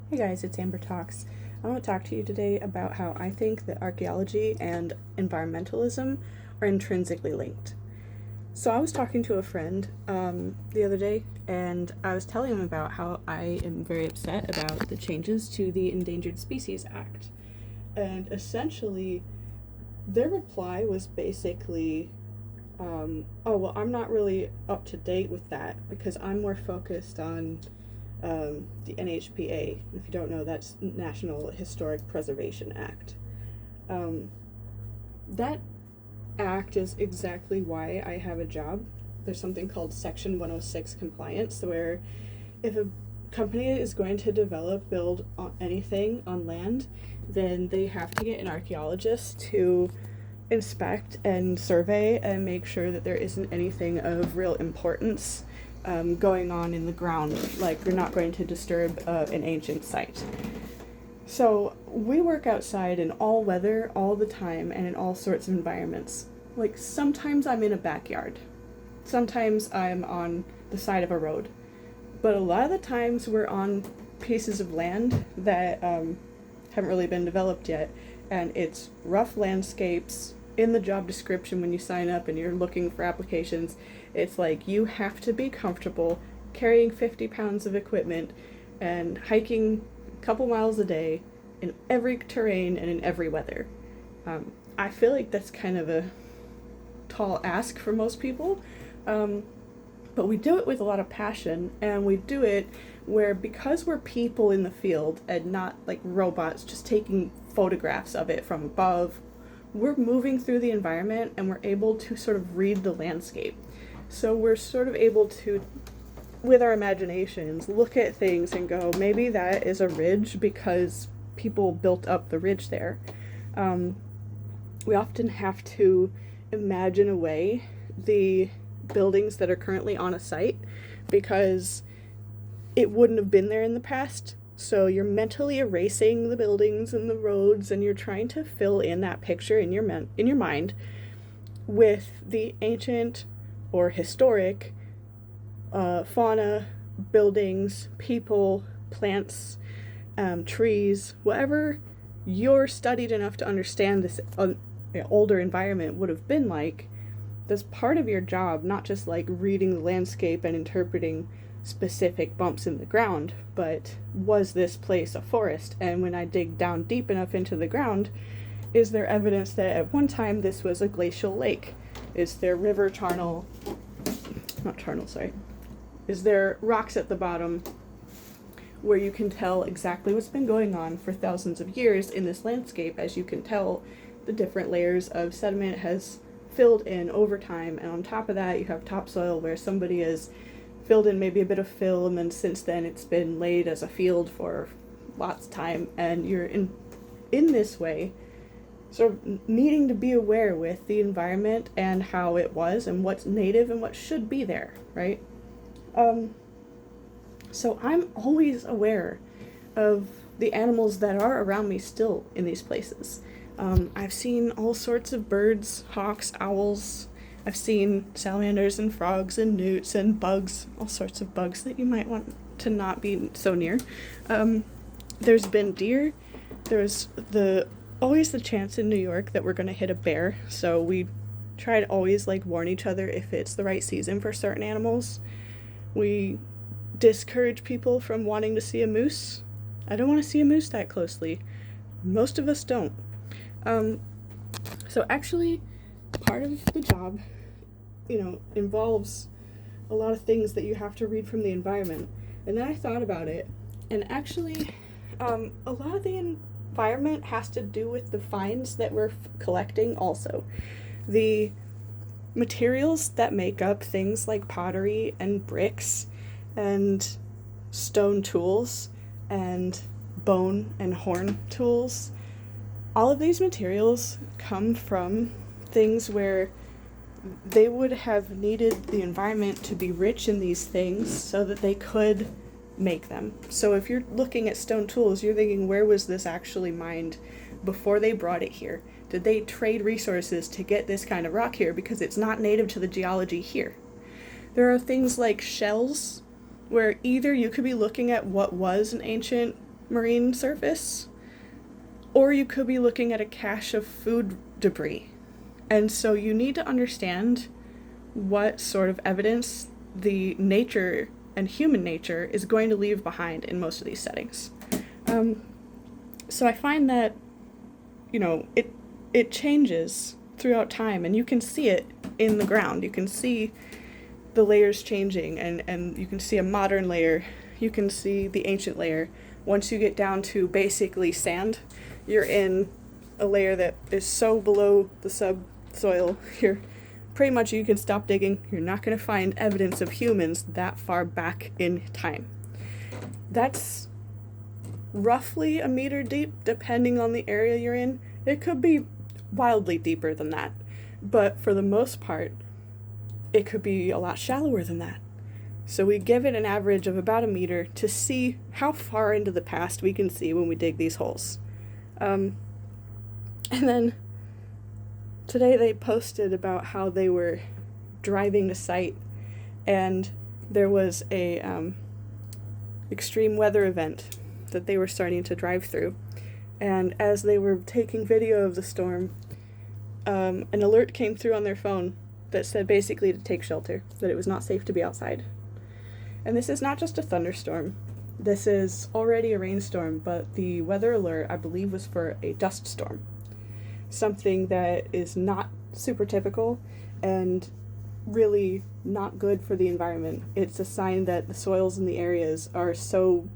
Hey guys, it's Amber Talks. I want to talk to you today about how I think that archaeology and environmentalism are intrinsically linked. So I was talking to a friend the other day, and I was telling him about how I am very upset about the changes to the Endangered Species Act. And essentially, their reply was basically, oh, well, I'm not really up to date with that because I'm more focused on the NHPA. If you don't know, that's National Historic Preservation Act. That act is exactly why I have a job. There's something called Section 106 compliance, where if a company is going to build anything on land, then they have to get an archaeologist to inspect and survey and make sure that there isn't anything of real importance going on in the ground, like you're not going to disturb an ancient site. So we work outside in all weather, all the time, and in all sorts of environments. Like sometimes I'm in a backyard, sometimes I'm on the side of a road, but a lot of the times we're on pieces of land that haven't really been developed yet, and it's rough landscapes. In the job description when you sign up and you're looking for applications, it's like you have to be comfortable carrying 50 pounds of equipment and hiking a couple miles a day in every terrain and in every weather. I feel like that's kind of a tall ask for most people, but we do it with a lot of passion, and we do it where, because we're people in the field and not like robots just taking photographs of it from above, we're moving through the environment and we're able to sort of read the landscape. So we're sort of able to, with our imaginations, look at things and go, maybe that is a ridge because people built up the ridge there. We often have to imagine away the buildings that are currently on a site because it wouldn't have been there in the past. So you're mentally erasing the buildings and the roads, and you're trying to fill in that picture in your mind with the ancient or historic fauna, buildings, people, plants, trees, whatever you're studied enough to understand this older environment would have been like. That's part of your job, not just like reading the landscape and interpreting specific bumps in the ground, but was this place a forest? And when I dig down deep enough into the ground, is there evidence that at one time this was a glacial lake? Is there is there rocks at the bottom where you can tell exactly what's been going on for thousands of years in this landscape, as you can tell the different layers of sediment has filled in over time, and on top of that you have topsoil where somebody has filled in maybe a bit of fill, and then since then it's been laid as a field for lots of time, and you're in this way sort of needing to be aware with the environment and how it was and what's native and what should be there, right? So I'm always aware of the animals that are around me still in these places. I've seen all sorts of birds, hawks, owls. I've seen salamanders and frogs and newts and bugs, all sorts of bugs that you might want to not be so near. There's been deer. There's always the chance in New York that we're going to hit a bear, so we try to always like warn each other if it's the right season for certain animals. We discourage people from wanting to see a moose. I don't want to see a moose that closely. Most of us don't. So actually, part of the job, involves a lot of things that you have to read from the environment. And then I thought about it, and actually, a lot of the environment has to do with the finds that we're collecting also. The materials that make up things like pottery and bricks and stone tools and bone and horn tools, all of these materials come from things where they would have needed the environment to be rich in these things so that they could make them. So if you're looking at stone tools, you're thinking, where was this actually mined before they brought it here? Did they trade resources to get this kind of rock here because it's not native to the geology here? There are things like shells where either you could be looking at what was an ancient marine surface, or you could be looking at a cache of food debris. And so you need to understand what sort of evidence the nature and human nature is going to leave behind in most of these settings. So I find that, it changes throughout time, and you can see it in the ground. You can see the layers changing, and you can see a modern layer, you can see the ancient layer. Once you get down to basically sand, you're in a layer that is so below the subsoil, pretty much you can stop digging. You're not going to find evidence of humans that far back in time. That's roughly a meter deep, depending on the area you're in. It could be wildly deeper than that, but for the most part, it could be a lot shallower than that. So we give it an average of about a meter to see how far into the past we can see when we dig these holes. And then today they posted about how they were driving the site, and there was a extreme weather event that they were starting to drive through. And as they were taking video of the storm, an alert came through on their phone that said basically to take shelter, that it was not safe to be outside. And this is not just a thunderstorm. This is already a rainstorm, but the weather alert, I believe, was for a dust storm. Something that is not super typical and really not good for the environment. It's a sign that the soils in the areas are so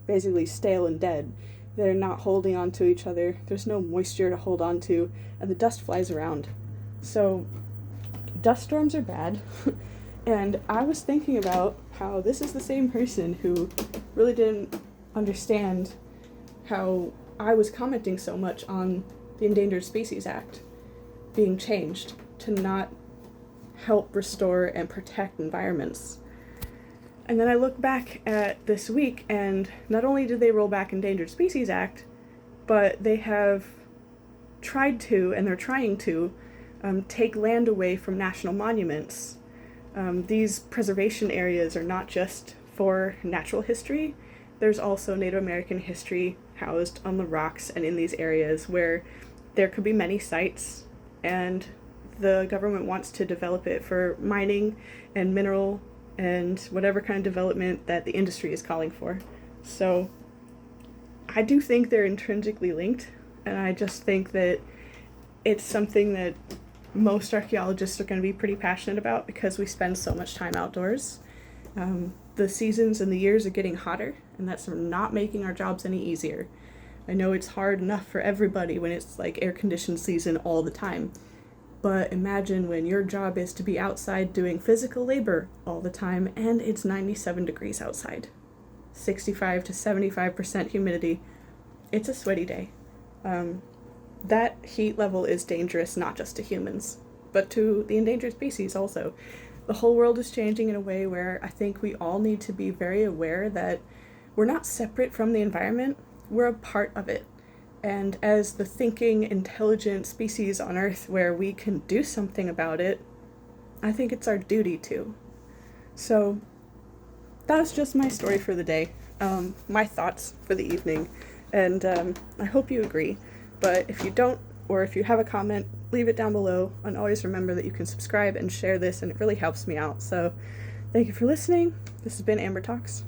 basically stale and dead. They're not holding on to each other. There's no moisture to hold on to, and the dust flies around. So dust storms are bad. And I was thinking about how this is the same person who really didn't understand how I was commenting so much on the Endangered Species Act being changed to not help restore and protect environments. And then I look back at this week, and not only did they roll back Endangered Species Act, but they have tried to, and they're trying to, take land away from national monuments. These preservation areas are not just for natural history. There's also Native American history housed on the rocks and in these areas where there could be many sites, and the government wants to develop it for mining and mineral and whatever kind of development that the industry is calling for. So I do think they're intrinsically linked, and I just think that it's something that most archaeologists are going to be pretty passionate about because we spend so much time outdoors. The seasons and the years are getting hotter, and that's not making our jobs any easier. I know it's hard enough for everybody when it's like air-conditioned season all the time. But imagine when your job is to be outside doing physical labor all the time and it's 97 degrees outside. 65 to 75% humidity. It's a sweaty day. That heat level is dangerous not just to humans, but to the endangered species also. The whole world is changing in a way where I think we all need to be very aware that we're not separate from the environment, we're a part of it. And as the thinking, intelligent species on Earth where we can do something about it, I think it's our duty to. So that's just my story for the day, my thoughts for the evening, and I hope you agree. But if you don't, or if you have a comment, leave it down below, and always remember that you can subscribe and share this, and it really helps me out. So thank you for listening. This has been Amber Talks.